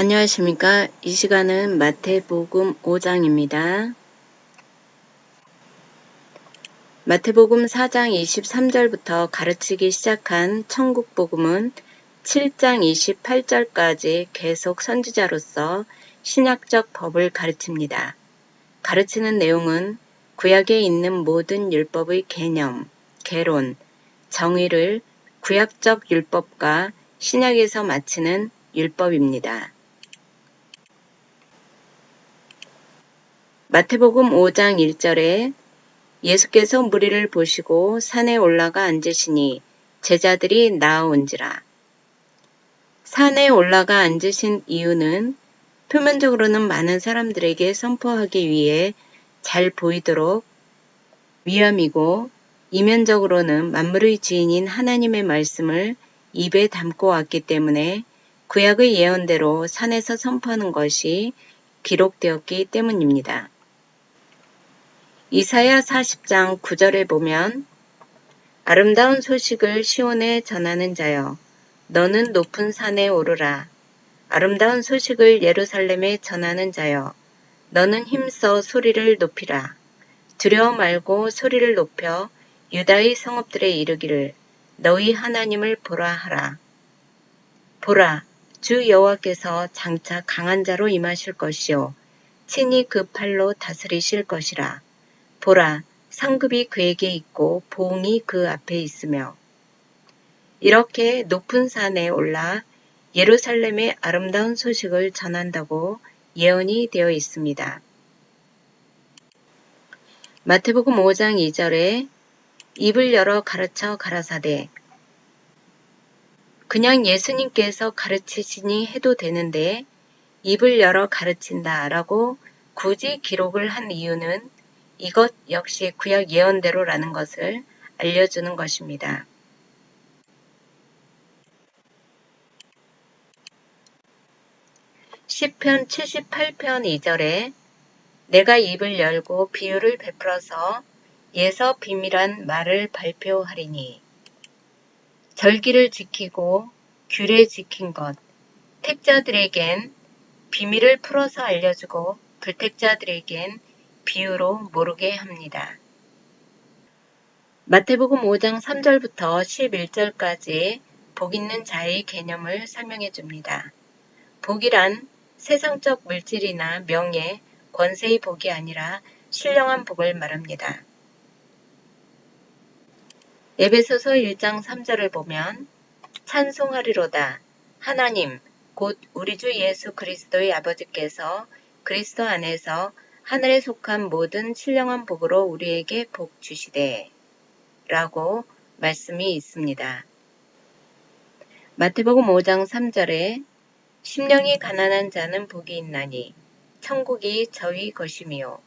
안녕하십니까. 이 시간은 마태복음 5장입니다. 마태복음 4장 23절부터 가르치기 시작한 천국복음은 7장 28절까지 계속 선지자로서 신약적 법을 가르칩니다. 가르치는 내용은 구약에 있는 모든 율법의 개념, 개론, 정의를 구약적 율법과 신약에서 마치는 율법입니다. 마태복음 5장 1절에 예수께서 무리를 보시고 산에 올라가 앉으시니 제자들이 나아온지라. 산에 올라가 앉으신 이유는 표면적으로는 많은 사람들에게 선포하기 위해 잘 보이도록 위함이고, 이면적으로는 만물의 주인인 하나님의 말씀을 입에 담고 왔기 때문에 구약의 예언대로 산에서 선포하는 것이 기록되었기 때문입니다. 이사야 40장 9절에 보면 아름다운 소식을 시온에 전하는 자여, 너는 높은 산에 오르라. 아름다운 소식을 예루살렘에 전하는 자여, 너는 힘써 소리를 높이라. 두려워 말고 소리를 높여 유다의 성읍들에 이르기를 너희 하나님을 보라 하라. 보라, 주 여호와께서 장차 강한 자로 임하실 것이요 친히 그 팔로 다스리실 것이라. 보라, 상급이 그에게 있고 보응이 그 앞에 있으며. 이렇게 높은 산에 올라 예루살렘의 아름다운 소식을 전한다고 예언이 되어 있습니다. 마태복음 5장 2절에 입을 열어 가르쳐 가라사대. 그냥 예수님께서 가르치시니 해도 되는데 입을 열어 가르친다 라고 굳이 기록을 한 이유는 이것 역시 구약 예언대로라는 것을 알려주는 것입니다. 시편 78편 2절에 내가 입을 열고 비유를 베풀어서 예서 비밀한 말을 발표하리니. 절기를 지키고 규례 지킨 것, 택자들에겐 비밀을 풀어서 알려주고 불택자들에겐 비유로 모르게 합니다. 마태복음 5장 3절부터 11절까지 복 있는 자의 개념을 설명해 줍니다. 복이란 세상적 물질이나 명예, 권세의 복이 아니라 신령한 복을 말합니다. 에베소서 1장 3절을 보면 찬송하리로다. 하나님, 곧 우리 주 예수 그리스도의 아버지께서 그리스도 안에서 하늘에 속한 모든 신령한 복으로 우리에게 복 주시되 라고 말씀이 있습니다. 마태복음 5장 3절에 심령이 가난한 자는 복이 있나니 천국이 저희 것이미요.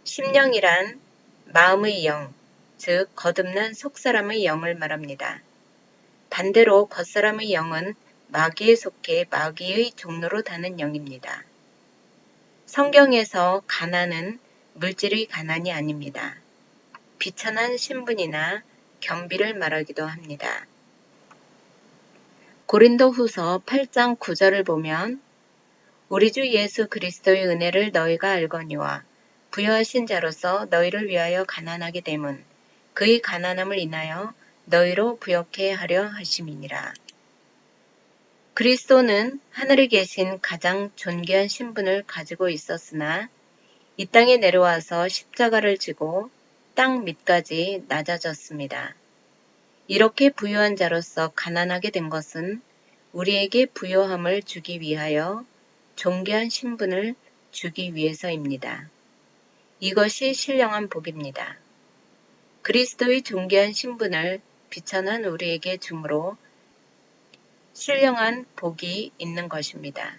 심령이란 마음의 영, 즉 거듭난 속사람의 영을 말합니다. 반대로 겉사람의 영은 마귀에 속해 마귀의 종로로 다는 영입니다. 성경에서 가난은 물질의 가난이 아닙니다. 비천한 신분이나 겸비를 말하기도 합니다. 고린도후서 8장 9절을 보면 우리 주 예수 그리스도의 은혜를 너희가 알거니와 부여하신 자로서 너희를 위하여 가난하게 됨은 그의 가난함을 인하여 너희로 부욕해 하려 하심이니라. 그리스도는 하늘에 계신 가장 존귀한 신분을 가지고 있었으나 이 땅에 내려와서 십자가를 지고 땅 밑까지 낮아졌습니다. 이렇게 부유한 자로서 가난하게 된 것은 우리에게 부요함을 주기 위하여 존귀한 신분을 주기 위해서입니다. 이것이 신령한 복입니다. 그리스도의 존귀한 신분을 비천한 우리에게 주므로 신령한 복이 있는 것입니다.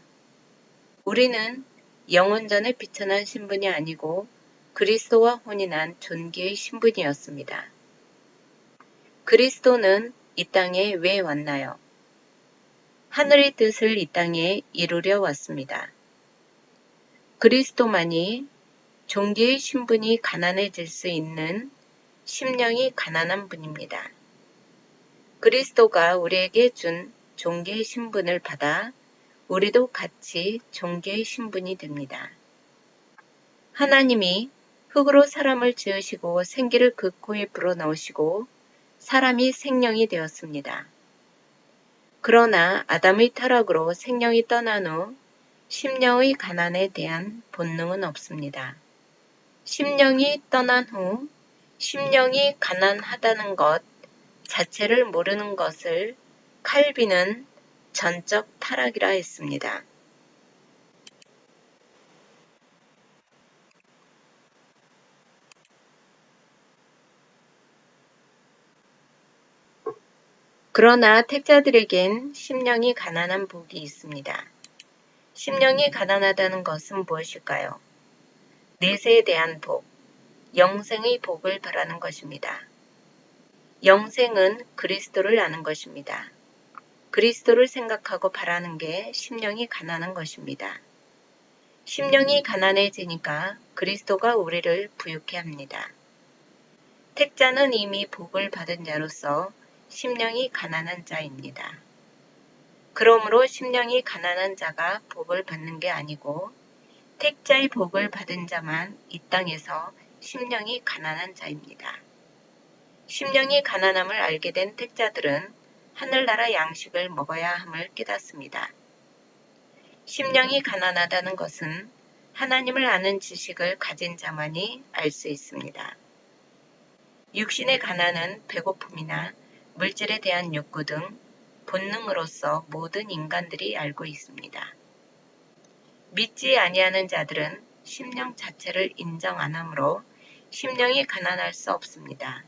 우리는 영원전에 비천한 신분이 아니고 그리스도와 혼인한 존귀의 신분이었습니다. 그리스도는 이 땅에 왜 왔나요? 하늘의 뜻을 이 땅에 이루려 왔습니다. 그리스도만이 존귀의 신분이 가난해질 수 있는 심령이 가난한 분입니다. 그리스도가 우리에게 준 존귀의 신분을 받아 우리도 같이 종교의 신분이 됩니다. 하나님이 흙으로 사람을 지으시고 생기를 그 코에 불어넣으시고 사람이 생명이 되었습니다. 그러나 아담의 타락으로 생명이 떠난 후 심령의 가난에 대한 본능은 없습니다. 심령이 떠난 후 심령이 가난하다는 것 자체를 모르는 것을 칼빈은 전적 타락이라 했습니다. 그러나 택자들에겐 심령이 가난한 복이 있습니다. 심령이 가난하다는 것은 무엇일까요? 내세에 대한 복, 영생의 복을 바라는 것입니다. 영생은 그리스도를 아는 것입니다. 그리스도를 생각하고 바라는 게 심령이 가난한 것입니다. 심령이 가난해지니까 그리스도가 우리를 부유케 합니다. 택자는 이미 복을 받은 자로서 심령이 가난한 자입니다. 그러므로 심령이 가난한 자가 복을 받는 게 아니고 택자의 복을 받은 자만 이 땅에서 심령이 가난한 자입니다. 심령이 가난함을 알게 된 택자들은 하늘나라 양식을 먹어야 함을 깨닫습니다. 심령이 가난하다는 것은 하나님을 아는 지식을 가진 자만이 알 수 있습니다. 육신의 가난은 배고픔이나 물질에 대한 욕구 등 본능으로서 모든 인간들이 알고 있습니다. 믿지 아니하는 자들은 심령 자체를 인정 안 하므로 심령이 가난할 수 없습니다.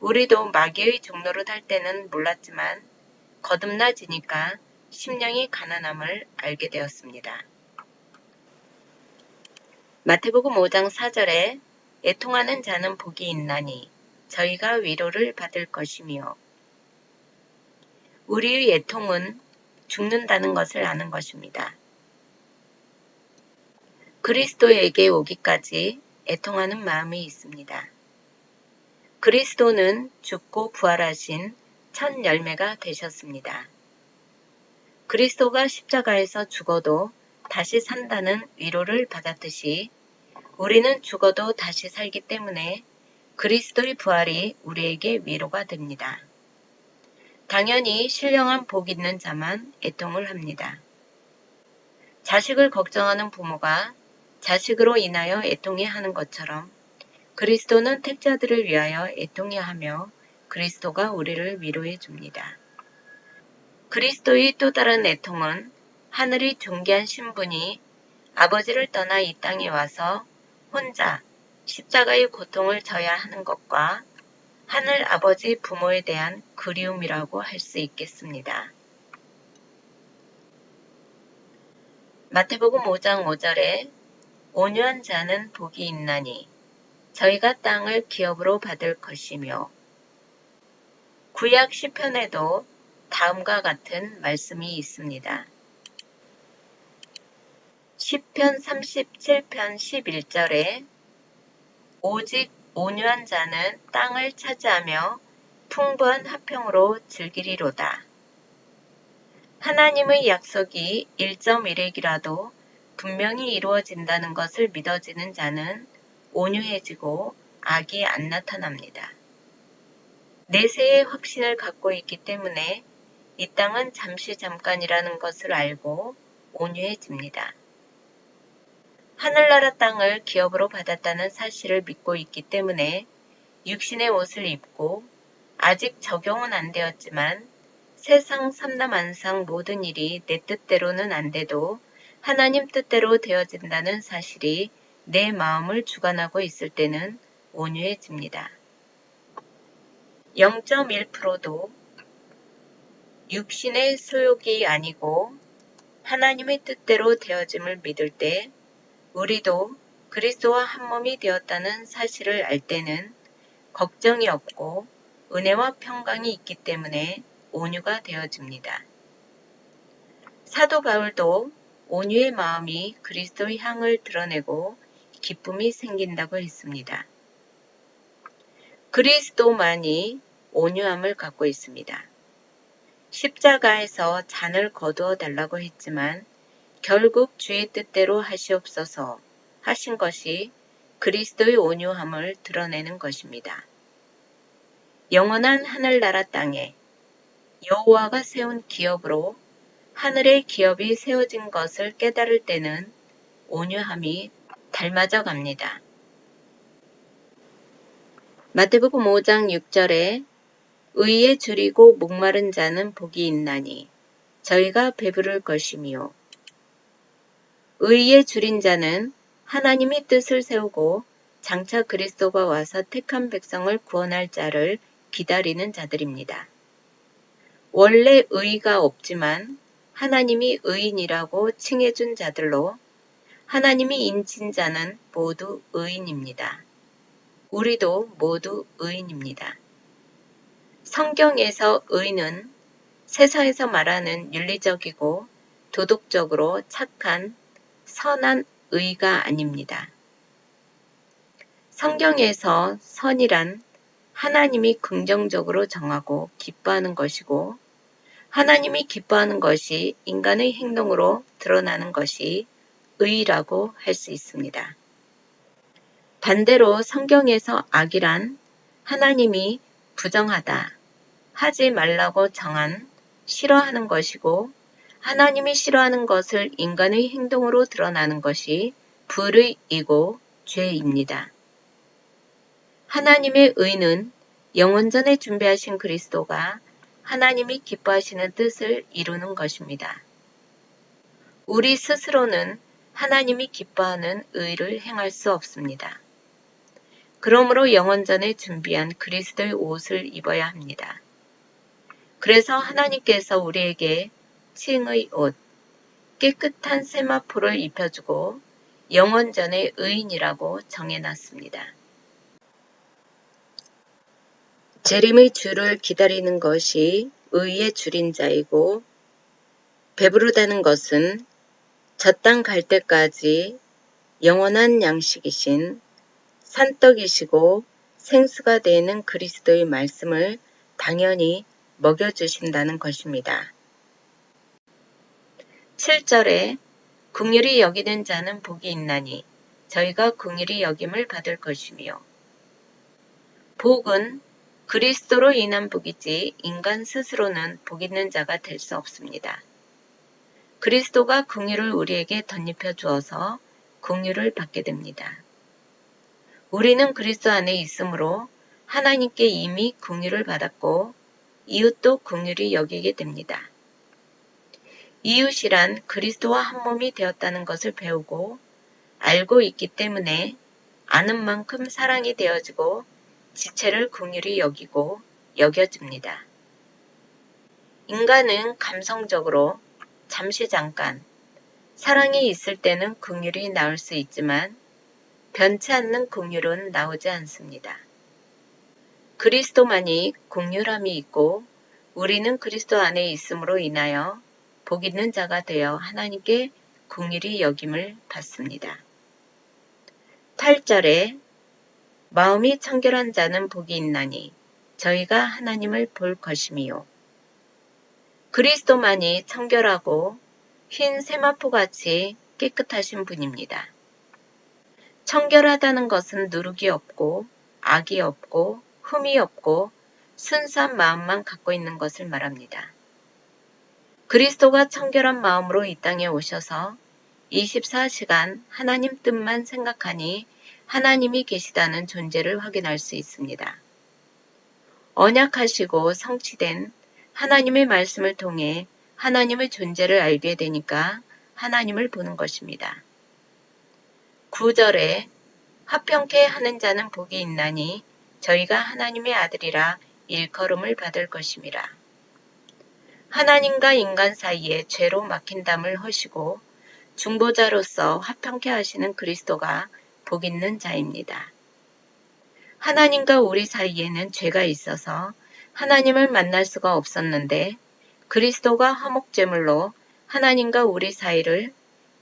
우리도 마귀의 종노릇 할 때는 몰랐지만 거듭나지니까 심령이 가난함을 알게 되었습니다. 마태복음 5장 4절에 애통하는 자는 복이 있나니 저희가 위로를 받을 것이며 우리의 애통은 죽는다는 것을 아는 것입니다. 그리스도에게 오기까지 애통하는 마음이 있습니다. 그리스도는 죽고 부활하신 첫 열매가 되셨습니다. 그리스도가 십자가에서 죽어도 다시 산다는 위로를 받았듯이 우리는 죽어도 다시 살기 때문에 그리스도의 부활이 우리에게 위로가 됩니다. 당연히 신령한 복 있는 자만 애통을 합니다. 자식을 걱정하는 부모가 자식으로 인하여 애통해 하는 것처럼 그리스도는 택자들을 위하여 애통해 하며 그리스도가 우리를 위로해 줍니다. 그리스도의 또 다른 애통은 하늘의 존귀한 신분이 아버지를 떠나 이 땅에 와서 혼자 십자가의 고통을 져야 하는 것과 하늘 아버지 부모에 대한 그리움이라고 할 수 있겠습니다. 마태복음 5장 5절에 온유한 자는 복이 있나니 저희가 땅을 기업으로 받을 것이며 구약 시편에도 다음과 같은 말씀이 있습니다. 시편 37편 11절에 오직 온유한 자는 땅을 차지하며 풍부한 화평으로 즐기리로다. 하나님의 약속이 1.1핵이라도 분명히 이루어진다는 것을 믿어지는 자는 온유해지고 악이 안 나타납니다. 내세의 확신을 갖고 있기 때문에 이 땅은 잠시 잠깐이라는 것을 알고 온유해집니다. 하늘나라 땅을 기업으로 받았다는 사실을 믿고 있기 때문에 육신의 옷을 입고 아직 적용은 안 되었지만 세상 삼라만상 모든 일이 내 뜻대로는 안 돼도 하나님 뜻대로 되어진다는 사실이 내 마음을 주관하고 있을 때는 온유해집니다. 0.1%도 육신의 소욕이 아니고 하나님의 뜻대로 되어짐을 믿을 때 우리도 그리스도와 한 몸이 되었다는 사실을 알 때는 걱정이 없고 은혜와 평강이 있기 때문에 온유가 되어집니다. 사도 바울도 온유의 마음이 그리스도의 향을 드러내고 기쁨이 생긴다고 했습니다. 그리스도만이 온유함을 갖고 있습니다. 십자가에서 잔을 거두어 달라고 했지만 결국 주의 뜻대로 하시옵소서 하신 것이 그리스도의 온유함을 드러내는 것입니다. 영원한 하늘나라 땅에 여호와가 세운 기업으로 하늘의 기업이 세워진 것을 깨달을 때는 온유함이 닮아져 갑니다. 마태복음 5장 6절에 의에 줄이고 목마른 자는 복이 있나니 저희가 배부를 것이미요. 의에 줄인 자는 하나님이 뜻을 세우고 장차 그리스도가 와서 택한 백성을 구원할 자를 기다리는 자들입니다. 원래 의가 없지만 하나님이 의인이라고 칭해준 자들로 하나님이 인친 자는 모두 의인입니다. 우리도 모두 의인입니다. 성경에서 의는 세상에서 말하는 윤리적이고 도덕적으로 착한 선한 의가 아닙니다. 성경에서 선이란 하나님이 긍정적으로 정하고 기뻐하는 것이고 하나님이 기뻐하는 것이 인간의 행동으로 드러나는 것이 의라고 할 수 있습니다. 반대로 성경에서 악이란 하나님이 부정하다, 하지 말라고 정한 싫어하는 것이고 하나님이 싫어하는 것을 인간의 행동으로 드러나는 것이 불의이고 죄입니다. 하나님의 의는 영원전에 준비하신 그리스도가 하나님이 기뻐하시는 뜻을 이루는 것입니다. 우리 스스로는 하나님이 기뻐하는 의를 행할 수 없습니다. 그러므로 영원전에 준비한 그리스도의 옷을 입어야 합니다. 그래서 하나님께서 우리에게 칭의 옷, 깨끗한 세마포를 입혀주고 영원전의 의인이라고 정해놨습니다. 재림의 주를 기다리는 것이 의의 줄인 자이고 배부르다는 것은 저 땅 갈 때까지 영원한 양식이신 산떡이시고 생수가 되는 그리스도의 말씀을 당연히 먹여주신다는 것입니다. 7절에 긍휼히 여기는 자는 복이 있나니 저희가 긍휼히 여김을 받을 것이며 복은 그리스도로 인한 복이지 인간 스스로는 복 있는 자가 될 수 없습니다. 그리스도가 긍휼을 우리에게 덧입혀 주어서 긍휼을 받게 됩니다. 우리는 그리스도 안에 있으므로 하나님께 이미 긍휼을 받았고 이웃도 긍휼히 여기게 됩니다. 이웃이란 그리스도와 한 몸이 되었다는 것을 배우고 알고 있기 때문에 아는 만큼 사랑이 되어지고 지체를 긍휼히 여기고 여겨집니다. 인간은 감성적으로 잠시 잠깐 사랑이 있을 때는 긍휼이 나올 수 있지만 변치 않는 긍휼은 나오지 않습니다. 그리스도만이 긍휼함이 있고 우리는 그리스도 안에 있음으로 인하여 복 있는 자가 되어 하나님께 긍휼히 여김을 받습니다. 8절에 마음이 청결한 자는 복이 있나니 저희가 하나님을 볼 것이미요. 그리스도만이 청결하고 흰 세마포같이 깨끗하신 분입니다. 청결하다는 것은 누룩이 없고 악이 없고 흠이 없고 순수한 마음만 갖고 있는 것을 말합니다. 그리스도가 청결한 마음으로 이 땅에 오셔서 24시간 하나님 뜻만 생각하니 하나님이 계시다는 존재를 확인할 수 있습니다. 언약하시고 성취된 하나님의 말씀을 통해 하나님의 존재를 알게 되니까 하나님을 보는 것입니다. 9절에 화평케 하는 자는 복이 있나니 저희가 하나님의 아들이라 일컬음을 받을 것임이라. 하나님과 인간 사이에 죄로 막힌 담을 허시고 중보자로서 화평케 하시는 그리스도가 복 있는 자입니다. 하나님과 우리 사이에는 죄가 있어서 하나님을 만날 수가 없었는데 그리스도가 화목제물로 하나님과 우리 사이를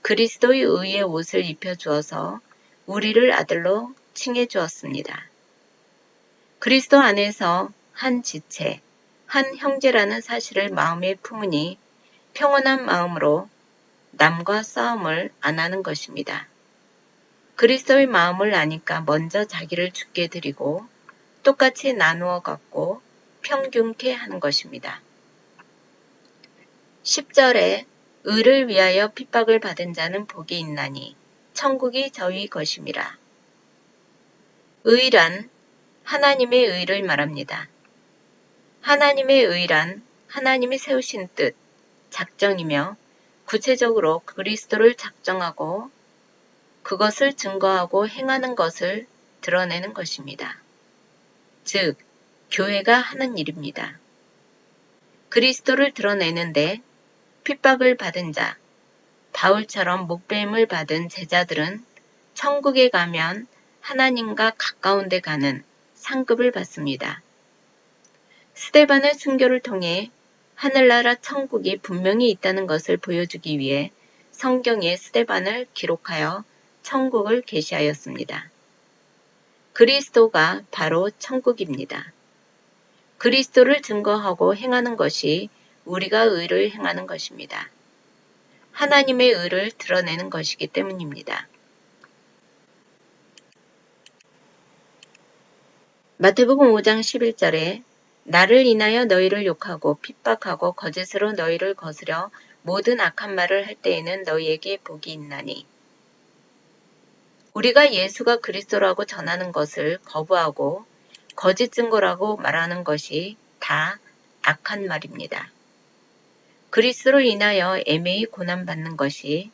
그리스도의 의의 옷을 입혀주어서 우리를 아들로 칭해 주었습니다. 그리스도 안에서 한 지체, 한 형제라는 사실을 마음에 품으니 평온한 마음으로 남과 싸움을 안 하는 것입니다. 그리스도의 마음을 아니까 먼저 자기를 주께 드리고 똑같이 나누어 갖고 평균케 하는 것입니다. 10절에 의를 위하여 핍박을 받은 자는 복이 있나니 천국이 저희 것임이라. 의란 하나님의 의를 말합니다. 하나님의 의란 하나님이 세우신 뜻, 작정이며 구체적으로 그리스도를 작정하고 그것을 증거하고 행하는 것을 드러내는 것입니다. 즉, 교회가 하는 일입니다. 그리스도를 드러내는데 핍박을 받은 자, 바울처럼 목배임을 받은 제자들은 천국에 가면 하나님과 가까운 데 가는 상급을 받습니다. 스데반의 순교를 통해 하늘나라 천국이 분명히 있다는 것을 보여주기 위해 성경에 스데반을 기록하여 천국을 계시하였습니다. 그리스도가 바로 천국입니다. 그리스도를 증거하고 행하는 것이 우리가 의를 행하는 것입니다. 하나님의 의를 드러내는 것이기 때문입니다. 마태복음 5장 11절에 나를 인하여 너희를 욕하고 핍박하고 거짓으로 너희를 거스려 모든 악한 말을 할 때에는 너희에게 복이 있나니. 우리가 예수가 그리스도라고 전하는 것을 거부하고 거짓 증거라고 말하는 것이 다 악한 말입니다. 그리스도로 인하여 애매히 고난받는 것이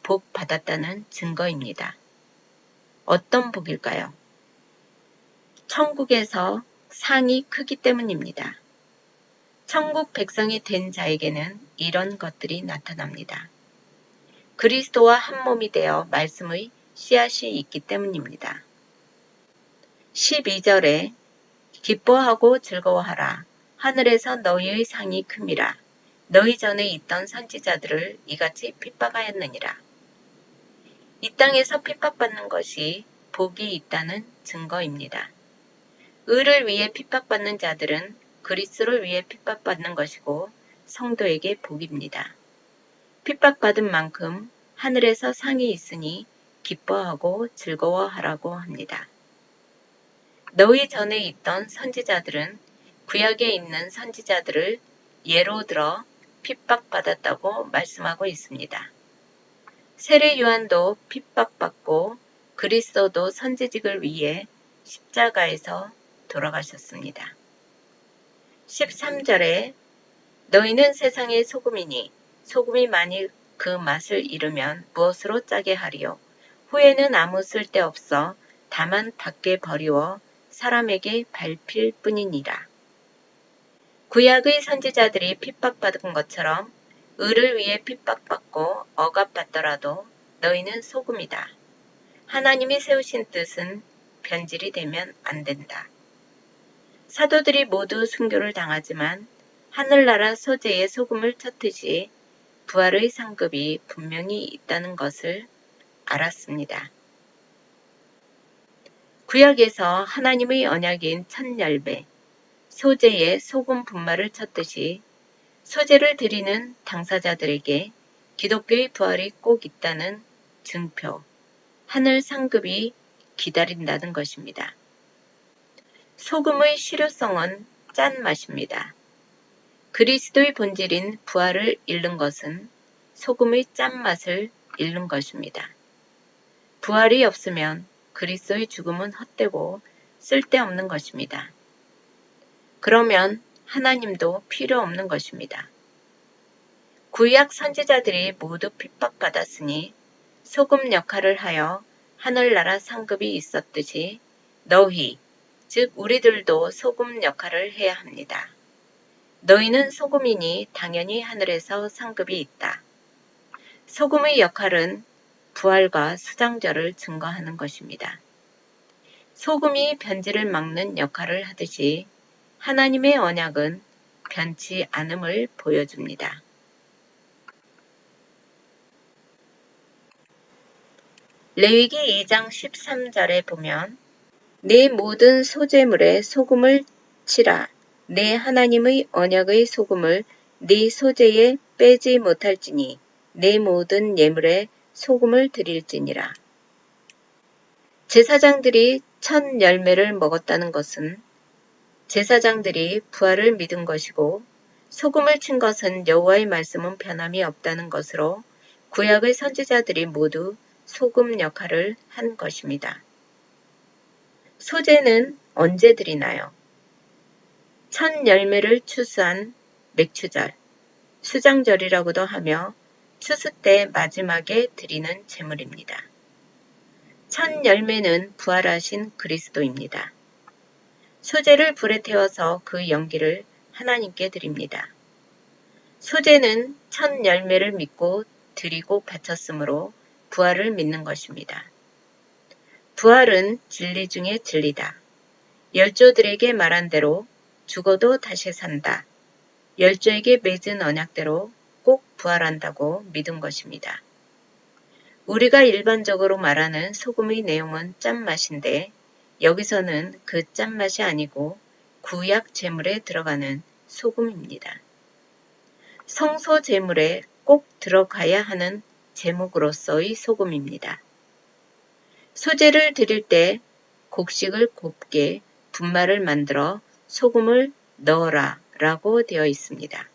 복 받았다는 증거입니다. 어떤 복일까요? 천국에서 상이 크기 때문입니다. 천국 백성이 된 자에게는 이런 것들이 나타납니다. 그리스도와 한 몸이 되어 말씀의 씨앗이 있기 때문입니다. 12절에 기뻐하고 즐거워하라. 하늘에서 너희의 상이 큼이라. 너희 전에 있던 선지자들을 이같이 핍박하였느니라. 이 땅에서 핍박받는 것이 복이 있다는 증거입니다. 의를 위해 핍박받는 자들은 그리스도를 위해 핍박받는 것이고 성도에게 복입니다. 핍박받은 만큼 하늘에서 상이 있으니 기뻐하고 즐거워하라고 합니다. 너희 전에 있던 선지자들은 구약에 있는 선지자들을 예로 들어 핍박받았다고 말씀하고 있습니다. 세례 요한도 핍박받고 그리스도도 선지직을 위해 십자가에서 돌아가셨습니다. 13절에 너희는 세상의 소금이니 소금이 만일 그 맛을 잃으면 무엇으로 짜게 하리요. 후에는 아무 쓸데없어 다만 밖에 버리워 사람에게 밟힐 뿐이니라. 구약의 선지자들이 핍박받은 것처럼 의를 위해 핍박받고 억압받더라도 너희는 소금이다. 하나님이 세우신 뜻은 변질이 되면 안 된다. 사도들이 모두 순교를 당하지만 하늘나라 소재에 소금을 쳤듯이 부활의 상급이 분명히 있다는 것을 알았습니다. 구약에서 하나님의 언약인 첫 열매, 소재에 소금 분말을 쳤듯이 소재를 드리는 당사자들에게 기독교의 부활이 꼭 있다는 증표, 하늘 상급이 기다린다는 것입니다. 소금의 실효성은 짠맛입니다. 그리스도의 본질인 부활을 잃는 것은 소금의 짠맛을 잃는 것입니다. 부활이 없으면 그리스도의 죽음은 헛되고 쓸데없는 것입니다. 그러면 하나님도 필요 없는 것입니다. 구약 선지자들이 모두 핍박받았으니 소금 역할을 하여 하늘나라 상급이 있었듯이 너희, 즉 우리들도 소금 역할을 해야 합니다. 너희는 소금이니 당연히 하늘에서 상급이 있다. 소금의 역할은 부활과 수장절을 증거하는 것입니다. 소금이 변질을 막는 역할을 하듯이 하나님의 언약은 변치 않음을 보여줍니다. 레위기 2장 13절에 보면 네 모든 소재물에 소금을 치라. 내 하나님의 언약의 소금을 네 소재에 빼지 못할지니 내 모든 예물에 소금을 드릴지니라. 제사장들이 첫 열매를 먹었다는 것은 제사장들이 부활을 믿은 것이고 소금을 친 것은 여호와의 말씀은 변함이 없다는 것으로 구약의 선지자들이 모두 소금 역할을 한 것입니다. 소재는 언제 드리나요? 첫 열매를 추수한 맥추절, 수장절이라고도 하며 추수 때 마지막에 드리는 제물입니다. 첫 열매는 부활하신 그리스도입니다. 소재를 불에 태워서 그 연기를 하나님께 드립니다. 소재는 첫 열매를 믿고 드리고 바쳤으므로 부활을 믿는 것입니다. 부활은 진리 중에 진리다. 열조들에게 말한 대로 죽어도 다시 산다. 열조에게 맺은 언약대로 꼭 부활한다고 믿은 것입니다. 우리가 일반적으로 말하는 소금의 내용은 짠맛인데 여기서는 그 짠맛이 아니고 구약 제물에 들어가는 소금입니다. 성소 제물에 꼭 들어가야 하는 제목으로서의 소금입니다. 소재를 드릴 때 곡식을 곱게 분말을 만들어 소금을 넣어라 라고 되어 있습니다.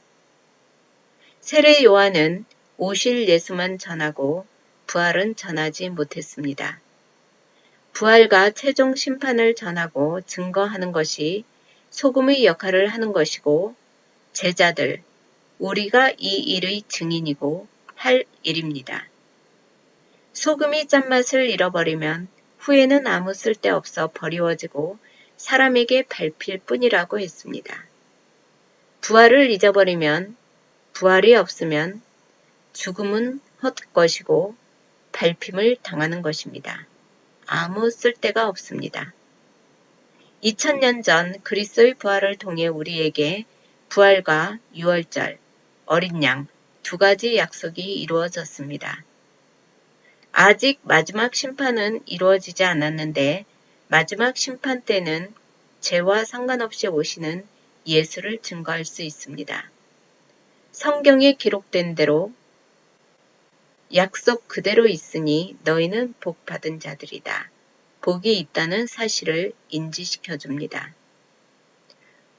세례 요한은 오실 예수만 전하고 부활은 전하지 못했습니다. 부활과 최종 심판을 전하고 증거하는 것이 소금의 역할을 하는 것이고 제자들, 우리가 이 일의 증인이고 할 일입니다. 소금이 짠맛을 잃어버리면 후에는 아무 쓸데없어 버리워지고 사람에게 밟힐 뿐이라고 했습니다. 부활을 잊어버리면 부활이 없으면 죽음은 헛것이고 밟힘을 당하는 것입니다. 아무 쓸데가 없습니다. 2000년 전 그리스도의 부활을 통해 우리에게 부활과 유월절, 어린 양 두 가지 약속이 이루어졌습니다. 아직 마지막 심판은 이루어지지 않았는데 마지막 심판 때는 죄와 상관없이 오시는 예수를 증거할 수 있습니다. 성경에 기록된 대로 약속 그대로 있으니 너희는 복 받은 자들이다. 복이 있다는 사실을 인지시켜 줍니다.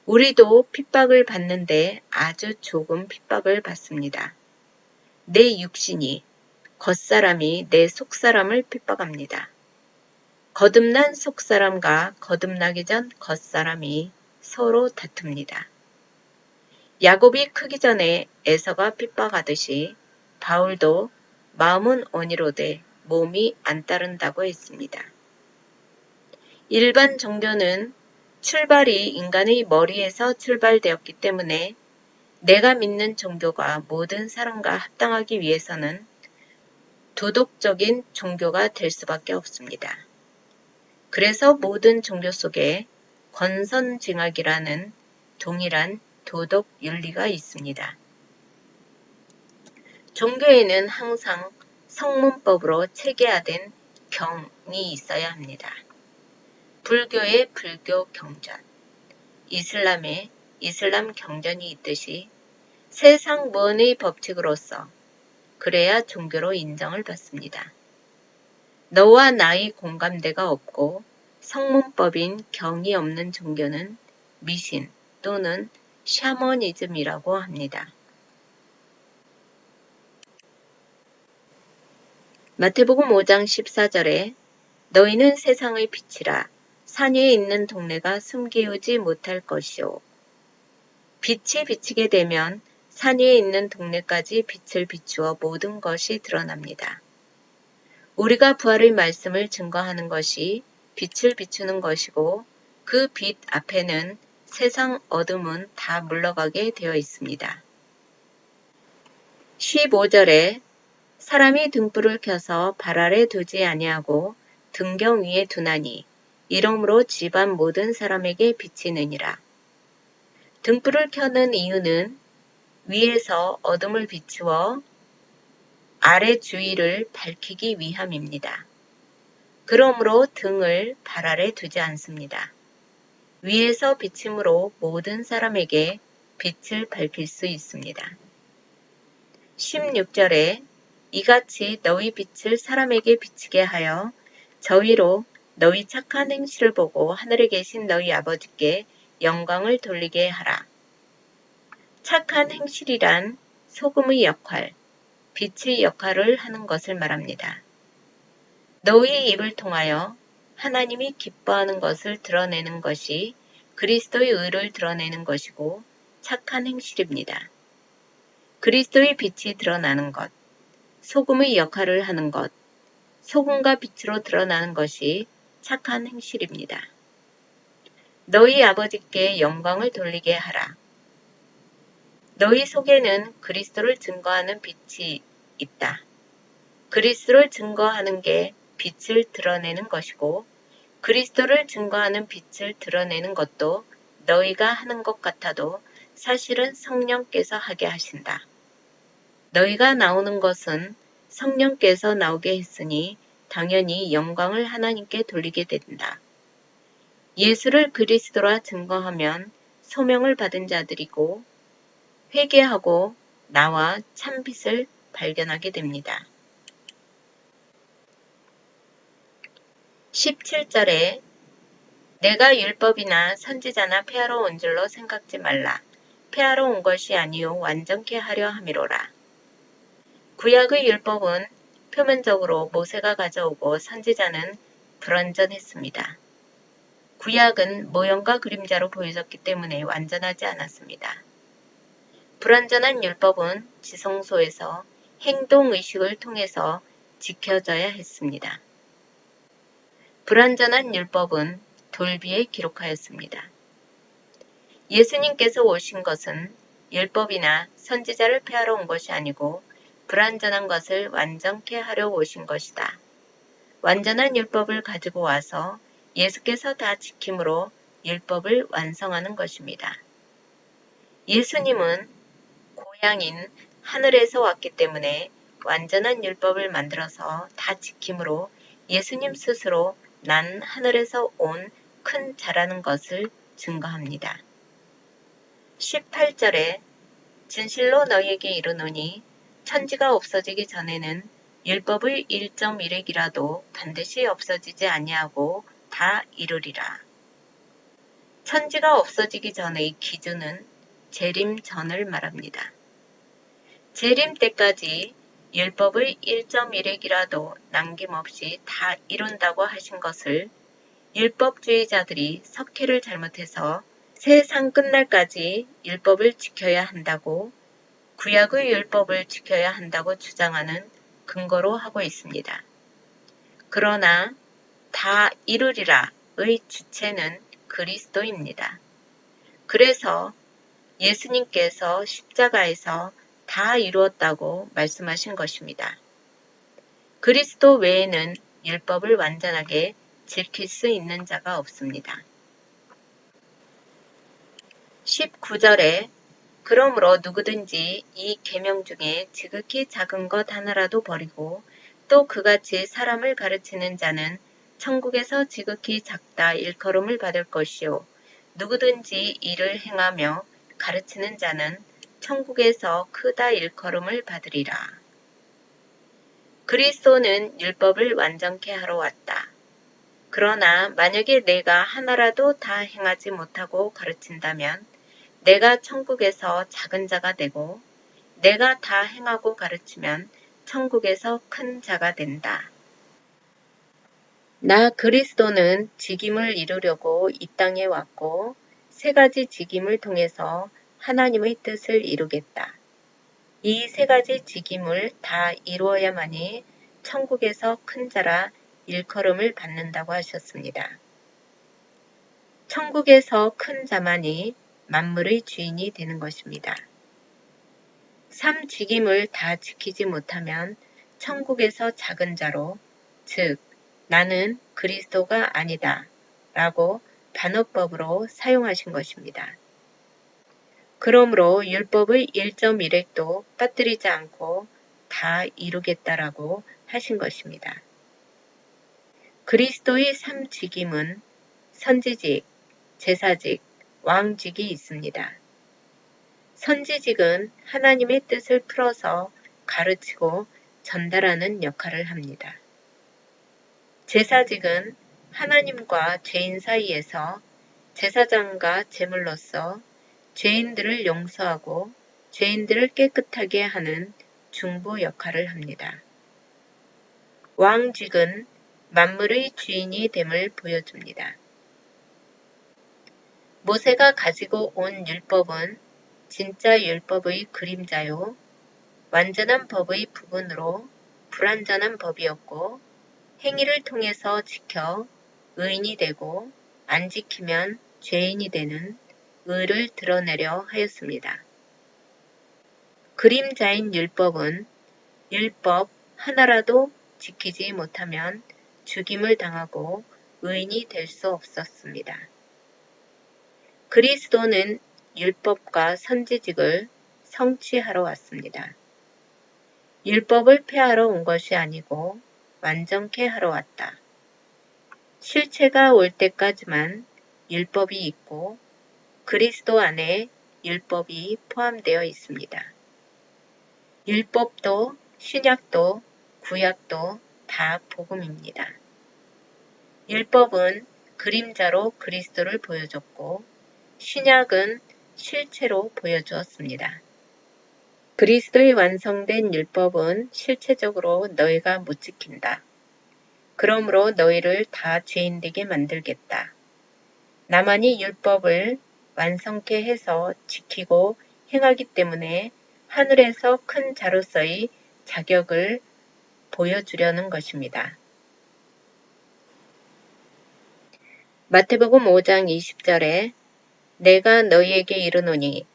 우리도 핍박을 받는데 아주 조금 핍박을 받습니다. 내 육신이, 겉사람이 내 속사람을 핍박합니다. 거듭난 속사람과 거듭나기 전 겉사람이 서로 다툽니다. 야곱이 크기 전에 에서가 핍박하듯이 바울도 마음은 언의로되 몸이 안 따른다고 했습니다. 일반 종교는 출발이 인간의 머리에서 출발되었기 때문에 내가 믿는 종교가 모든 사람과 합당하기 위해서는 도덕적인 종교가 될 수밖에 없습니다. 그래서 모든 종교 속에 권선징악이라는 동일한 도덕 윤리가 있습니다. 종교에는 항상 성문법으로 체계화된 경이 있어야 합니다. 불교의 불교 경전, 이슬람의 이슬람 경전이 있듯이 세상 무언의 법칙으로서 그래야 종교로 인정을 받습니다. 너와 나의 공감대가 없고 성문법인 경이 없는 종교는 미신 또는 샤머니즘이라고 합니다. 마태복음 5장 14절에 너희는 세상의 빛이라 산 위에 있는 동네가 숨기우지 못할 것이요. 빛이 비치게 되면 산 위에 있는 동네까지 빛을 비추어 모든 것이 드러납니다. 우리가 부활의 말씀을 증거하는 것이 빛을 비추는 것이고 그 빛 앞에는 세상 어둠은 다 물러가게 되어 있습니다. 15절에 사람이 등불을 켜서 발 아래 두지 아니하고 등경 위에 두나니 이러므로 집안 모든 사람에게 비치느니라. 등불을 켜는 이유는 위에서 어둠을 비추어 아래 주위를 밝히기 위함입니다. 그러므로 등을 발 아래 두지 않습니다. 위에서 비침으로 모든 사람에게 빛을 밝힐 수 있습니다. 16절에 이같이 너희 빛을 사람에게 비치게 하여 저희로 너희 착한 행실을 보고 하늘에 계신 너희 아버지께 영광을 돌리게 하라. 착한 행실이란 소금의 역할, 빛의 역할을 하는 것을 말합니다. 너희 입을 통하여 하나님이 기뻐하는 것을 드러내는 것이 그리스도의 의를 드러내는 것이고 착한 행실입니다. 그리스도의 빛이 드러나는 것, 소금의 역할을 하는 것, 소금과 빛으로 드러나는 것이 착한 행실입니다. 너희 아버지께 영광을 돌리게 하라. 너희 속에는 그리스도를 증거하는 빛이 있다. 그리스도를 증거하는 게 빛을 드러내는 것이고 그리스도를 증거하는 빛을 드러내는 것도 너희가 하는 것 같아도 사실은 성령께서 하게 하신다. 너희가 나오는 것은 성령께서 나오게 했으니 당연히 영광을 하나님께 돌리게 된다. 예수를 그리스도라 증거하면 소명을 받은 자들이고 회개하고 나와 참빛을 발견하게 됩니다. 17절에 내가 율법이나 선지자나 폐하러 온 줄로 생각지 말라. 폐하러 온 것이 아니요 완전케 하려 함이로라. 구약의 율법은 표면적으로 모세가 가져오고 선지자는 불완전했습니다. 구약은 모형과 그림자로 보여졌기 때문에 완전하지 않았습니다. 불완전한 율법은 지성소에서 행동의식을 통해서 지켜져야 했습니다. 불완전한 율법은 돌비에 기록하였습니다. 예수님께서 오신 것은 율법이나 선지자를 폐하러 온 것이 아니고 불완전한 것을 완전케 하려 오신 것이다. 완전한 율법을 가지고 와서 예수께서 다 지킴으로 율법을 완성하는 것입니다. 예수님은 고향인 하늘에서 왔기 때문에 완전한 율법을 만들어서 다 지킴으로 예수님 스스로 난 하늘에서 온 큰 자라는 것을 증거합니다. 18절에 진실로 너희에게 이르노니 천지가 없어지기 전에는 율법의 1.1획이라도 반드시 없어지지 아니하고 다 이루리라. 천지가 없어지기 전의 기준은 재림 전을 말합니다. 재림 때까지 율법의 1.1획이라도 남김없이 다 이룬다고 하신 것을 율법주의자들이 석회를 잘못해서 세상 끝날까지 율법을 지켜야 한다고 구약의 율법을 지켜야 한다고 주장하는 근거로 하고 있습니다. 그러나 다 이루리라의 주체는 그리스도입니다. 그래서 예수님께서 십자가에서 다 이루었다고 말씀하신 것입니다. 그리스도 외에는 율법을 완전하게 지킬 수 있는 자가 없습니다. 19절에 그러므로 누구든지 이 계명 중에 지극히 작은 것 하나라도 버리고 또 그같이 사람을 가르치는 자는 천국에서 지극히 작다 일컬음을 받을 것이요 누구든지 이를 행하며 가르치는 자는 천국에서 크다 일컬음을 받으리라. 그리스도는 율법을 완전케 하러 왔다. 그러나 만약에 내가 하나라도 다 행하지 못하고 가르친다면 내가 천국에서 작은 자가 되고 내가 다 행하고 가르치면 천국에서 큰 자가 된다. 나 그리스도는 직임을 이루려고 이 땅에 왔고 세 가지 직임을 통해서 하나님의 뜻을 이루겠다. 이 세 가지 직임을 다 이루어야만이 천국에서 큰 자라 일컬음을 받는다고 하셨습니다. 천국에서 큰 자만이 만물의 주인이 되는 것입니다. 3직임을 다 지키지 못하면 천국에서 작은 자로, 즉 나는 그리스도가 아니다 라고 반어법으로 사용하신 것입니다. 그러므로 율법의 1.1획도 빠뜨리지 않고 다 이루겠다라고 하신 것입니다. 그리스도의 3직임은 선지직, 제사직, 왕직이 있습니다. 선지직은 하나님의 뜻을 풀어서 가르치고 전달하는 역할을 합니다. 제사직은 하나님과 죄인 사이에서 제사장과 제물로서 죄인들을 용서하고 죄인들을 깨끗하게 하는 중보 역할을 합니다. 왕직은 만물의 주인이 됨을 보여줍니다. 모세가 가지고 온 율법은 진짜 율법의 그림자요, 완전한 법의 부분으로 불완전한 법이었고 행위를 통해서 지켜 의인이 되고 안 지키면 죄인이 되는 의를 드러내려 하였습니다. 그림자인 율법은 율법 하나라도 지키지 못하면 죽임을 당하고 의인이 될 수 없었습니다. 그리스도는 율법과 선지직을 성취하러 왔습니다. 율법을 폐하러 온 것이 아니고 완전케 하러 왔다. 실체가 올 때까지만 율법이 있고 그리스도 안에 율법이 포함되어 있습니다. 율법도 신약도 구약도 다 복음입니다. 율법은 그림자로 그리스도를 보여줬고 신약은 실체로 보여주었습니다. 그리스도의 완성된 율법은 실체적으로 너희가 못 지킨다. 그러므로 너희를 다 죄인되게 만들겠다. 나만이 율법을 완성케 해서 지키고 행하기 때문에 하늘에서 큰 자로서의 자격을 보여주려는 것입니다. 마태복음 5장 20절에 내가 너희에게 이르노니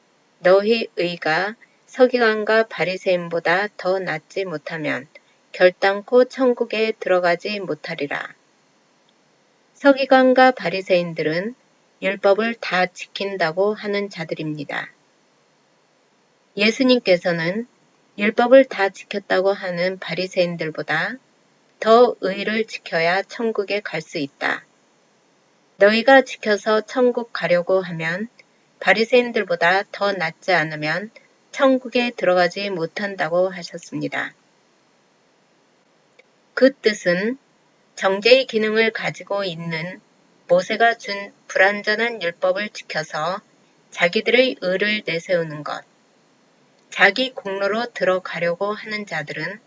너희 의가 서기관과 바리새인보다 더 낫지 못하면 결단코 천국에 들어가지 못하리라. 서기관과 바리새인들은 율법을 다 지킨다고 하는 자들입니다. 예수님께서는 율법을 다 지켰다고 하는 바리새인들보다 더 의를 지켜야 천국에 갈 수 있다. 너희가 지켜서 천국 가려고 하면 바리새인들보다 더 낫지 않으면 천국에 들어가지 못한다고 하셨습니다. 그 뜻은 정죄의 기능을 가지고 있는 모세가 준 불완전한 율법을 지켜서 자기들의 의를 내세우는 것, 자기 공로로 들어가려고 하는 자들은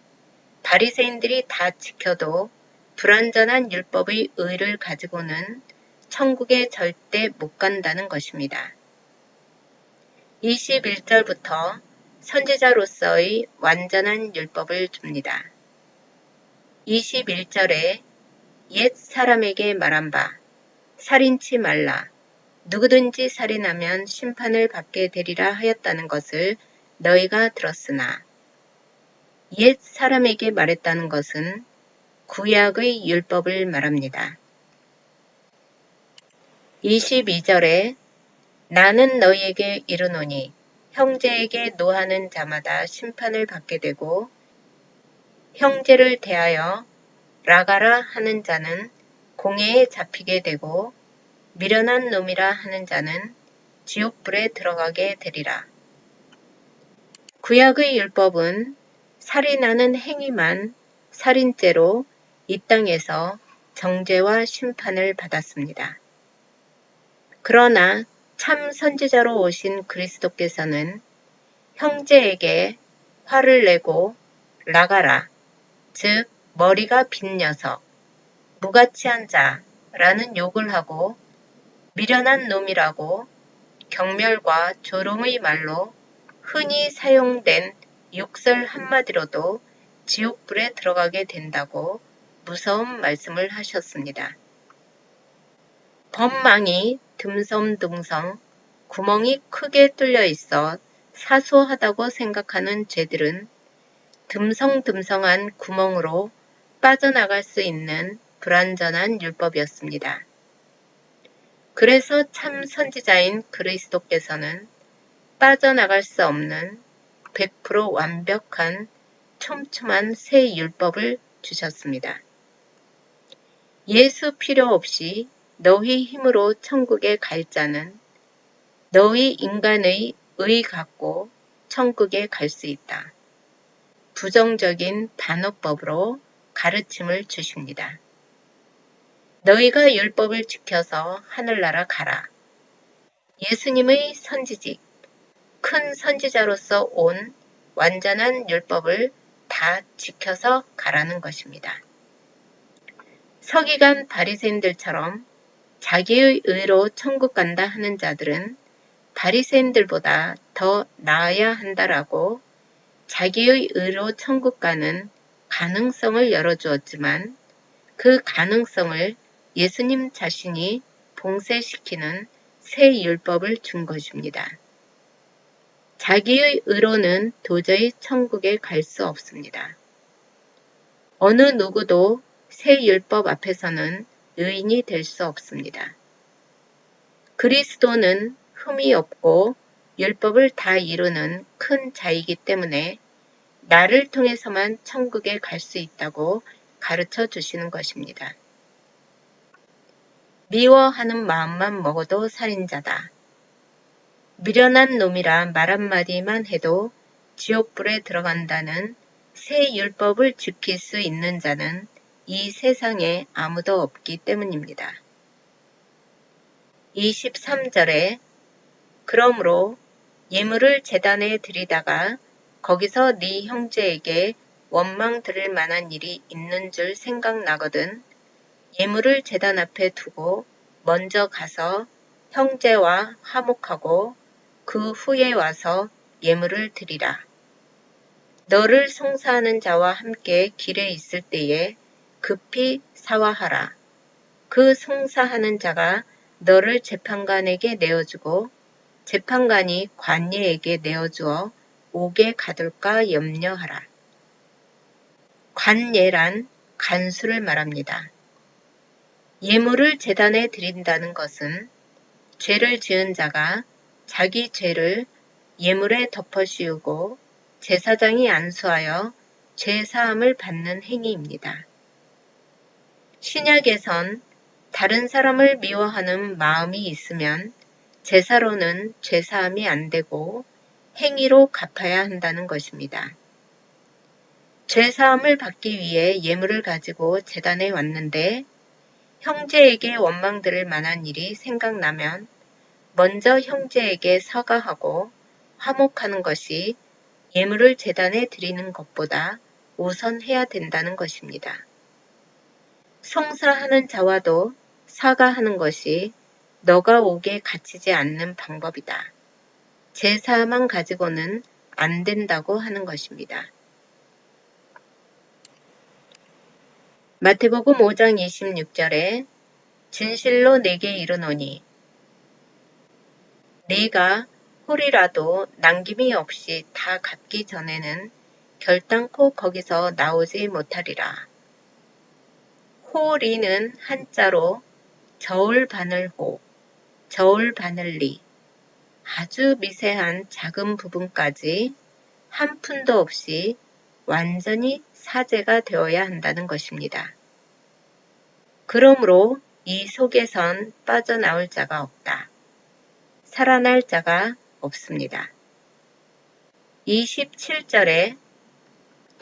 바리새인들이 다 지켜도 불완전한 율법의 의를 가지고는 천국에 절대 못 간다는 것입니다. 21절부터 선지자로서의 완전한 율법을 줍니다. 21절에 옛 사람에게 말한 바 살인치 말라 누구든지 살인하면 심판을 받게 되리라 하였다는 것을 너희가 들었으나 옛 사람에게 말했다는 것은 구약의 율법을 말합니다. 22절에 나는 너희에게 이르노니 형제에게 노하는 자마다 심판을 받게 되고 형제를 대하여 라가라 하는 자는 공회에 잡히게 되고 미련한 놈이라 하는 자는 지옥불에 들어가게 되리라. 구약의 율법은 살인하는 행위만 살인죄로 이 땅에서 정죄와 심판을 받았습니다. 그러나 참 선지자로 오신 그리스도께서는 형제에게 화를 내고 라가라, 즉 머리가 빈 녀석, 무가치한 자라는 욕을 하고 미련한 놈이라고 경멸과 조롱의 말로 흔히 사용된 욕설 한마디로도 지옥불에 들어가게 된다고 무서운 말씀을 하셨습니다. 법망이 듬성듬성 구멍이 크게 뚫려 있어 사소하다고 생각하는 죄들은 듬성듬성한 구멍으로 빠져나갈 수 있는 불완전한 율법이었습니다. 그래서 참 선지자인 그리스도께서는 빠져나갈 수 없는 100% 완벽한 촘촘한 새 율법을 주셨습니다. 예수 필요 없이 너희 힘으로 천국에 갈 자는 너희 인간의 의 갖고 천국에 갈 수 있다. 부정적인 단어법으로 가르침을 주십니다. 너희가 율법을 지켜서 하늘나라 가라. 예수님의 선지직, 큰 선지자로서 온 완전한 율법을 다 지켜서 가라는 것입니다. 서기관 바리새인들처럼 자기의 의로 천국 간다 하는 자들은 바리새인들보다 더 나아야 한다라고 자기의 의로 천국 가는 가능성을 열어주었지만 그 가능성을 예수님 자신이 봉쇄시키는 새 율법을 준 것입니다. 자기의 의로는 도저히 천국에 갈 수 없습니다. 어느 누구도 새 율법 앞에서는 의인이 될 수 없습니다. 그리스도는 흠이 없고 율법을 다 이루는 큰 자이기 때문에 나를 통해서만 천국에 갈 수 있다고 가르쳐 주시는 것입니다. 미워하는 마음만 먹어도 살인자다. 미련한 놈이라 말 한마디만 해도 지옥불에 들어간다는 새 율법을 지킬 수 있는 자는 이 세상에 아무도 없기 때문입니다. 23절에 그러므로 예물을 제단에 드리다가 거기서 네 형제에게 원망 들을 만한 일이 있는 줄 생각나거든 예물을 제단 앞에 두고 먼저 가서 형제와 화목하고 그 후에 와서 예물을 드리라. 너를 송사하는 자와 함께 길에 있을 때에 급히 사화하라. 그 송사하는 자가 너를 재판관에게 내어주고 재판관이 관예에게 내어주어 옥에 가둘까 염려하라. 관예란 간수를 말합니다. 예물을 제단에 드린다는 것은 죄를 지은 자가 자기 죄를 예물에 덮어씌우고 제사장이 안수하여 죄사함을 받는 행위입니다. 신약에선 다른 사람을 미워하는 마음이 있으면 제사로는 죄사함이 안 되고 행위로 갚아야 한다는 것입니다. 죄사함을 받기 위해 예물을 가지고 제단에 왔는데 형제에게 원망 들을 만한 일이 생각나면 먼저 형제에게 사과하고 화목하는 것이 예물을 제단에 드리는 것보다 우선해야 된다는 것입니다. 송사하는 자와도 사과하는 것이 너가 옥에 갇히지 않는 방법이다. 제사만 가지고는 안 된다고 하는 것입니다. 마태복음 5장 26절에 진실로 내게 이르노니 네가 홀이라도 남김이 없이 다 갚기 전에는 결단코 거기서 나오지 못하리라. 홀이는 한자로 저울바늘호, 저울바늘리, 아주 미세한 작은 부분까지 한 푼도 없이 완전히 사제가 되어야 한다는 것입니다. 그러므로 이 속에선 빠져나올 자가 없다. 살아날 자가 없습니다. 27절에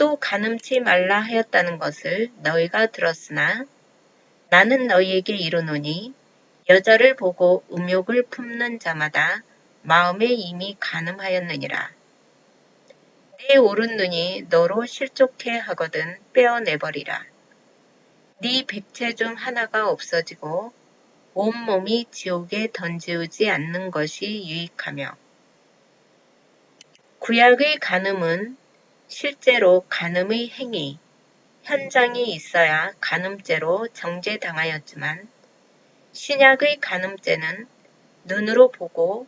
또 간음치 말라 하였다는 것을 너희가 들었으나 나는 너희에게 이르노니 여자를 보고 음욕을 품는 자마다 마음에 이미 간음하였느니라. 네 오른 눈이 너로 실족해 하거든 빼어내버리라. 네 백체 중 하나가 없어지고 온몸이 지옥에 던지우지 않는 것이 유익하며 구약의 간음은 실제로 간음의 행위, 현장이 있어야 간음죄로 정죄당하였지만 신약의 간음죄는 눈으로 보고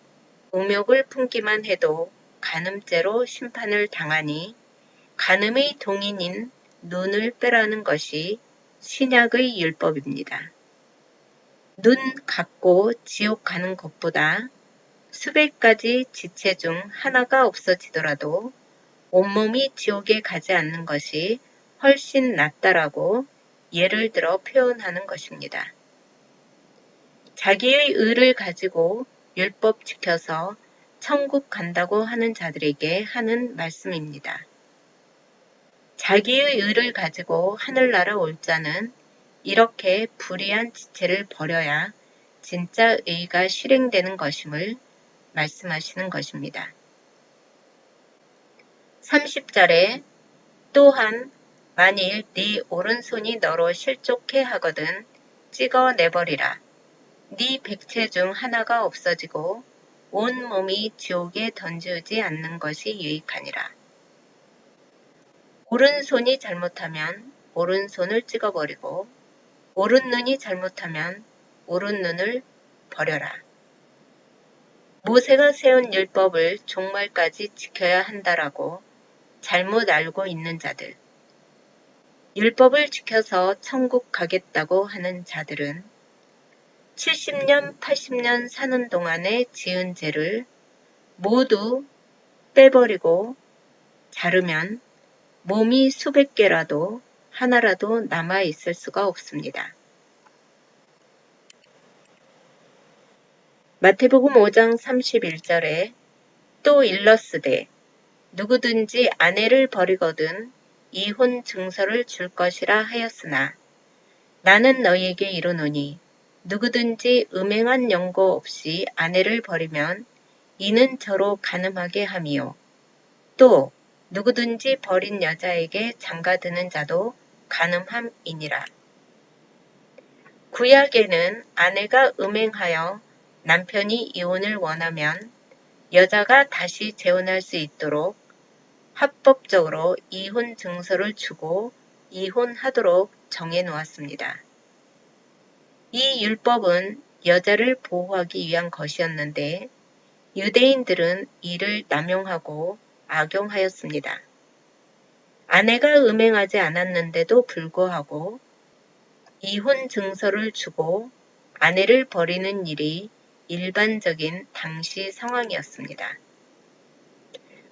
음욕을 품기만 해도 간음죄로 심판을 당하니 간음의 동인인 눈을 빼라는 것이 신약의 율법입니다. 눈 감고 지옥 가는 것보다 수백 가지 지체 중 하나가 없어지더라도 온몸이 지옥에 가지 않는 것이 훨씬 낫다라고 예를 들어 표현하는 것입니다. 자기의 의를 가지고 율법 지켜서 천국 간다고 하는 자들에게 하는 말씀입니다. 자기의 의를 가지고 하늘나라 올 자는 이렇게 불의한 지체를 버려야 진짜 의가 실행되는 것임을 말씀하시는 것입니다. 30절에 또한 만일 네 오른손이 너로 실족해 하거든 찍어내버리라. 네 백체 중 하나가 없어지고 온 몸이 지옥에 던지지 않는 것이 유익하니라. 오른손이 잘못하면 오른손을 찍어버리고 오른눈이 잘못하면 오른눈을 버려라. 모세가 세운 율법을 종말까지 지켜야 한다라고 잘못 알고 있는 자들, 율법을 지켜서 천국 가겠다고 하는 자들은 70년, 80년 사는 동안에 지은 죄를 모두 빼버리고 자르면 몸이 수백 개라도 하나라도 남아있을 수가 없습니다. 마태복음 5장 31절에 또 일러스되 누구든지 아내를 버리거든 이혼 증서를 줄 것이라 하였으나 나는 너희에게 이르노니 누구든지 음행한 연고 없이 아내를 버리면 이는 저로 간음하게 함이요 또 누구든지 버린 여자에게 장가드는 자도 간음함이니라. 구약에는 아내가 음행하여 남편이 이혼을 원하면 여자가 다시 재혼할 수 있도록 합법적으로 이혼 증서를 주고 이혼하도록 정해놓았습니다. 이 율법은 여자를 보호하기 위한 것이었는데 유대인들은 이를 남용하고 악용하였습니다. 아내가 음행하지 않았는데도 불구하고 이혼 증서를 주고 아내를 버리는 일이 일반적인 당시 상황이었습니다.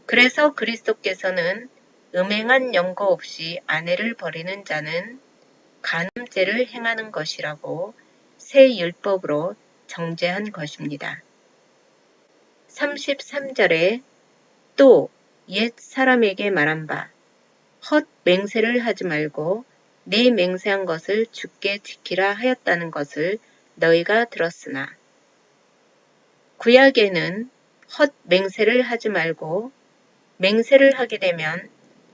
그래서 그리스도께서는 음행한 연고 없이 아내를 버리는 자는 간음죄를 행하는 것이라고 새 율법으로 정죄한 것입니다. 33절에 또 옛 사람에게 말한 바 헛 맹세를 하지 말고 네 맹세한 것을 주께 지키라 하였다는 것을 너희가 들었으나 구약에는 헛 맹세를 하지 말고 맹세를 하게 되면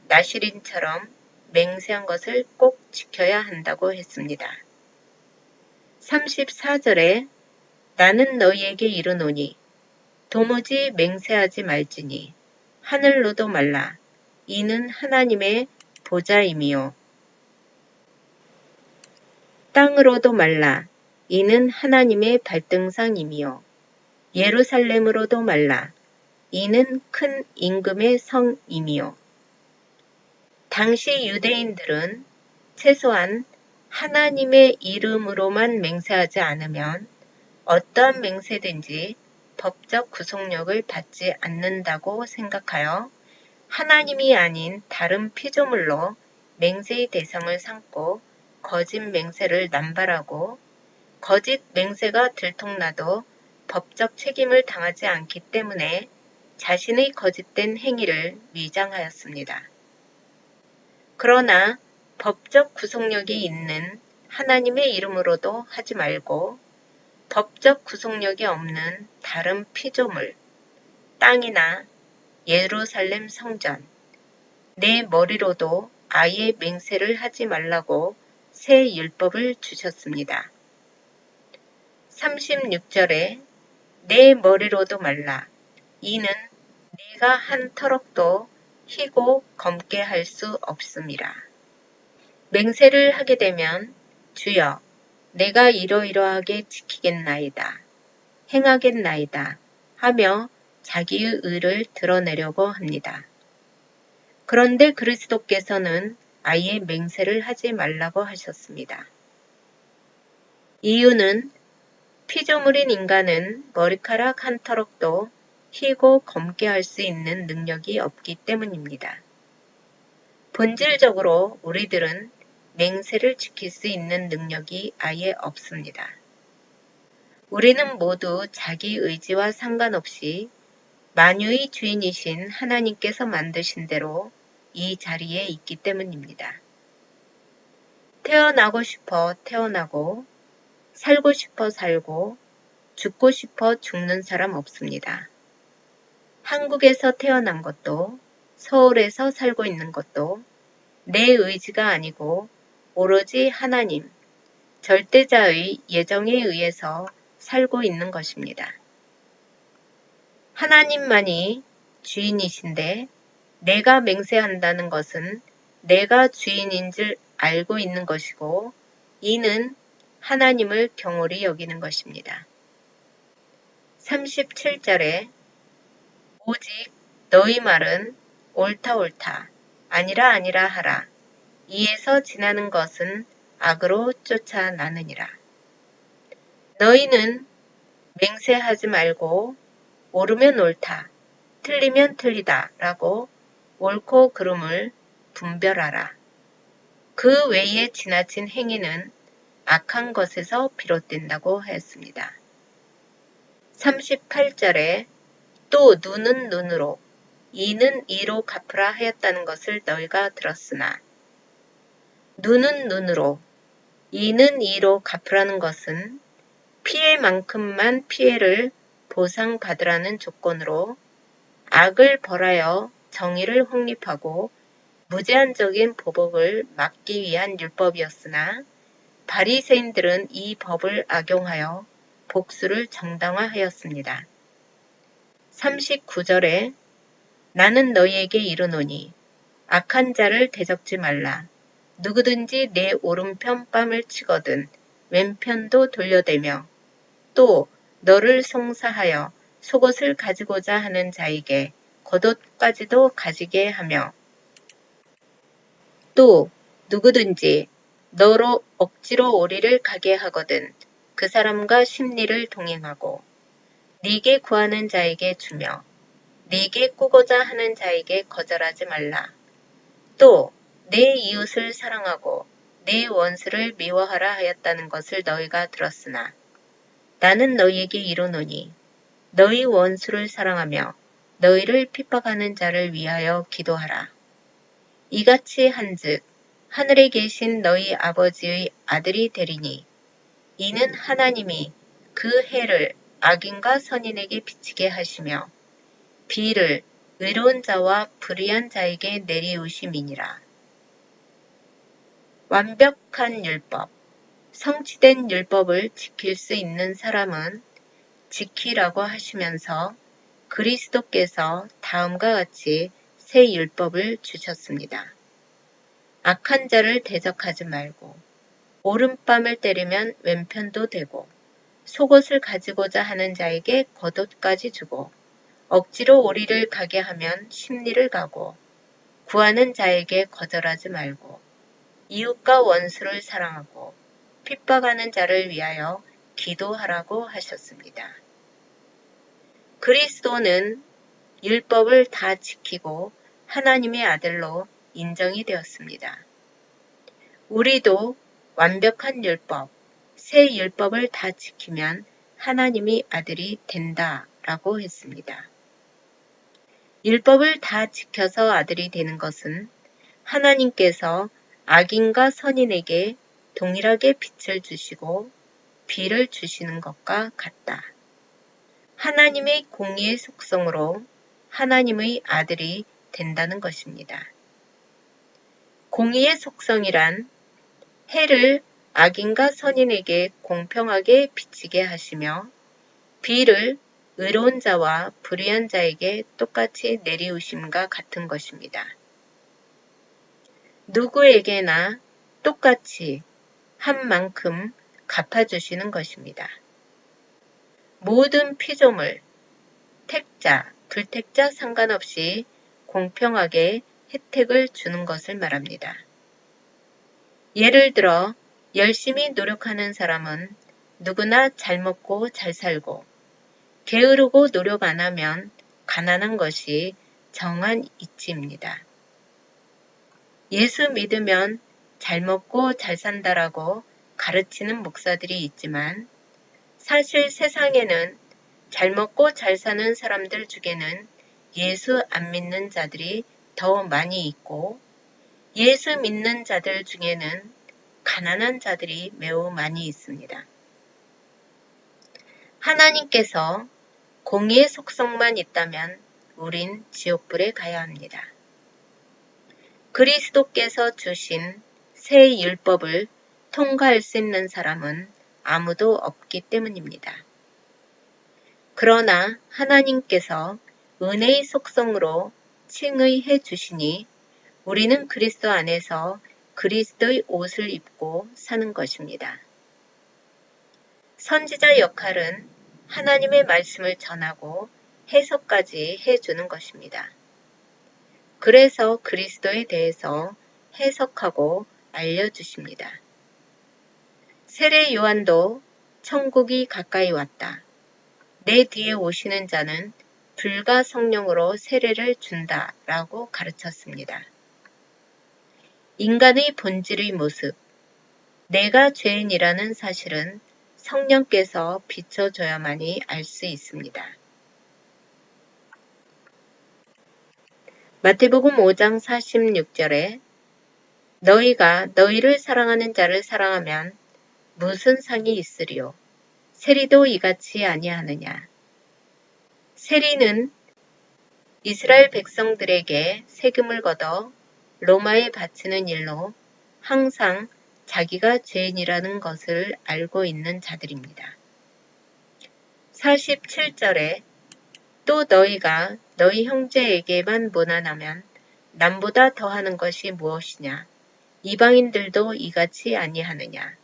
나실인처럼 맹세한 것을 꼭 지켜야 한다고 했습니다. 34절에 나는 너희에게 이르노니 도무지 맹세하지 말지니 하늘로도 말라 이는 하나님의 보좌임이요 땅으로도 말라 이는 하나님의 발등상임이요 예루살렘으로도 말라 이는 큰 임금의 성임이요. 당시 유대인들은 최소한 하나님의 이름으로만 맹세하지 않으면 어떠한 맹세든지 법적 구속력을 받지 않는다고 생각하여 하나님이 아닌 다른 피조물로 맹세의 대상을 삼고 거짓 맹세를 남발하고 거짓 맹세가 들통나도 법적 책임을 당하지 않기 때문에 자신의 거짓된 행위를 위장하였습니다. 그러나 법적 구속력이 있는 하나님의 이름으로도 하지 말고 법적 구속력이 없는 다른 피조물, 땅이나 예루살렘 성전, 내 머리로도 아예 맹세를 하지 말라고 새 율법을 주셨습니다. 36절에 내 머리로도 말라. 이는 네가 한 터럭도 희고 검게 할 수 없음이라. 맹세를 하게 되면 주여 내가 이러이러하게 지키겠나이다. 행하겠나이다. 하며 자기의 의를 드러내려고 합니다. 그런데 그리스도께서는 아예 맹세를 하지 말라고 하셨습니다. 이유는 피조물인 인간은 머리카락 한 터럭도 희고 검게 할 수 있는 능력이 없기 때문입니다. 본질적으로 우리들은 맹세를 지킬 수 있는 능력이 아예 없습니다. 우리는 모두 자기 의지와 상관없이 만유의 주인이신 하나님께서 만드신 대로 이 자리에 있기 때문입니다. 태어나고 싶어 태어나고, 살고 싶어 살고, 죽고 싶어 죽는 사람 없습니다. 한국에서 태어난 것도, 서울에서 살고 있는 것도 내 의지가 아니고 오로지 하나님, 절대자의 예정에 의해서 살고 있는 것입니다. 하나님만이 주인이신데 내가 맹세한다는 것은 내가 주인인 줄 알고 있는 것이고, 이는 하나님을 경홀히 여기는 것입니다. 37절에 오직 너희 말은 옳다 옳다 아니라 아니라 하라. 이에서 지나는 것은 악으로 쫓아나느니라. 너희는 맹세하지 말고 옳으면 옳다, 틀리면 틀리다 라고 옳고 그름을 분별하라. 그 외에 지나친 행위는 악한 것에서 비롯된다고 했습니다. 38절에 또 눈은 눈으로, 이는 이로 갚으라 하였다는 것을 너희가 들었으나, 눈은 눈으로, 이는 이로 갚으라는 것은 피해만큼만 피해를 보상받으라는 조건으로 악을 벌하여 정의를 확립하고 무제한적인 보복을 막기 위한 율법이었으나, 바리새인들은 이 법을 악용하여 복수를 정당화하였습니다. 39절에 나는 너희에게 이르노니 악한 자를 대적지 말라. 누구든지 내 오른편 뺨을 치거든 왼편도 돌려대며 또 너를 송사하여 속옷을 가지고자 하는 자에게 겉옷까지도 가지게 하며 또 누구든지 너로 억지로 오리를 가게 하거든 그 사람과 심리를 동행하고 네게 구하는 자에게 주며 네게 꾸고자 하는 자에게 거절하지 말라. 또 내 이웃을 사랑하고 내 원수를 미워하라 하였다는 것을 너희가 들었으나, 나는 너희에게 이르노니 너희 원수를 사랑하며 너희를 핍박하는 자를 위하여 기도하라. 이같이 한즉 하늘에 계신 너희 아버지의 아들이 되리니, 이는 하나님이 그 해를 악인과 선인에게 비치게 하시며 비를 의로운 자와 불의한 자에게 내리우심이니라. 완벽한 율법, 성취된 율법을 지킬 수 있는 사람은 지키라고 하시면서 그리스도께서 다음과 같이 새 율법을 주셨습니다. 악한 자를 대적하지 말고 오른뺨을 때리면 왼편도 대고 속옷을 가지고자 하는 자에게 겉옷까지 주고 억지로 오리를 가게 하면 심리를 가고 구하는 자에게 거절하지 말고 이웃과 원수를 사랑하고 핍박하는 자를 위하여 기도하라고 하셨습니다. 그리스도는 율법을 다 지키고 하나님의 아들로 인정이 되었습니다. 우리도 완벽한 율법, 새 율법을 다 지키면 하나님의 아들이 된다라고 했습니다. 율법을 다 지켜서 아들이 되는 것은 하나님께서 악인과 선인에게 동일하게 빛을 주시고 비를 주시는 것과 같다. 하나님의 공의의 속성으로 하나님의 아들이 된다는 것입니다. 공의의 속성이란 해를 악인과 선인에게 공평하게 비치게 하시며 비를 의로운 자와 불의한 자에게 똑같이 내리우심과 같은 것입니다. 누구에게나 똑같이 한 만큼 갚아주시는 것입니다. 모든 피조물, 택자, 불택자 상관없이 공평하게 혜택을 주는 것을 말합니다. 예를 들어 열심히 노력하는 사람은 누구나 잘 먹고 잘 살고, 게으르고 노력 안 하면 가난한 것이 정한 이치입니다. 예수 믿으면 잘 먹고 잘 산다라고 가르치는 목사들이 있지만 사실 세상에는 잘 먹고 잘 사는 사람들 중에는 예수 안 믿는 자들이 더 많이 있고 예수 믿는 자들 중에는 가난한 자들이 매우 많이 있습니다. 하나님께서 공의의 속성만 있다면 우린 지옥불에 가야 합니다. 그리스도께서 주신 새 율법을 통과할 수 있는 사람은 아무도 없기 때문입니다. 그러나 하나님께서 은혜의 속성으로 칭의해 주시니 우리는 그리스도 안에서 그리스도의 옷을 입고 사는 것입니다. 선지자 역할은 하나님의 말씀을 전하고 해석까지 해주는 것입니다. 그래서 그리스도에 대해서 해석하고 알려주십니다. 세례 요한도 천국이 가까이 왔다. 내 뒤에 오시는 자는 불과 성령으로 세례를 준다 라고 가르쳤습니다. 인간의 본질의 모습, 내가 죄인이라는 사실은 성령께서 비춰줘야만이 알 수 있습니다. 마태복음 5장 46절에 너희가 너희를 사랑하는 자를 사랑하면 무슨 상이 있으리요? 세리도 이같이 아니하느냐? 세리는 이스라엘 백성들에게 세금을 걷어 로마에 바치는 일로 항상 자기가 죄인이라는 것을 알고 있는 자들입니다. 47절에 또 너희가 너희 형제에게만 무난하면 남보다 더하는 것이 무엇이냐? 이방인들도 이같이 아니하느냐?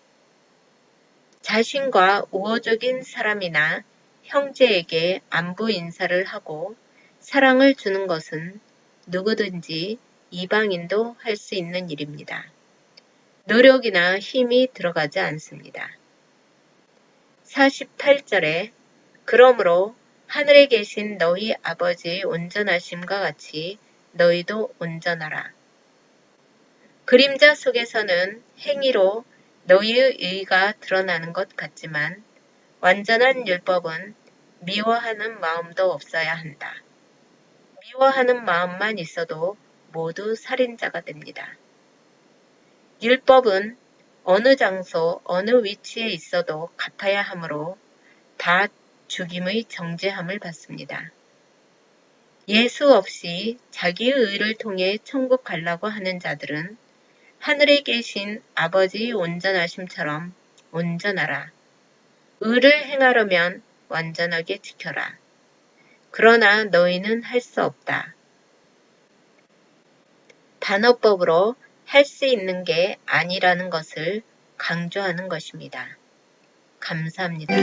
자신과 우호적인 사람이나 형제에게 안부 인사를 하고 사랑을 주는 것은 누구든지 이방인도 할 수 있는 일입니다. 노력이나 힘이 들어가지 않습니다. 48절에 그러므로 하늘에 계신 너희 아버지의 온전하심과 같이 너희도 온전하라. 그림자 속에서는 행위로 너희의 의가 드러나는 것 같지만 완전한 율법은 미워하는 마음도 없어야 한다. 미워하는 마음만 있어도 모두 살인자가 됩니다. 율법은 어느 장소, 어느 위치에 있어도 같아야 하므로 다 죽임의 정죄함을 받습니다. 예수 없이 자기의 의를 통해 천국 가려고 하는 자들은 하늘에 계신 아버지의 온전하심처럼 온전하라. 의를 행하려면 완전하게 지켜라. 그러나 너희는 할 수 없다. 단어법으로 할 수 있는 게 아니라는 것을 강조하는 것입니다. 감사합니다.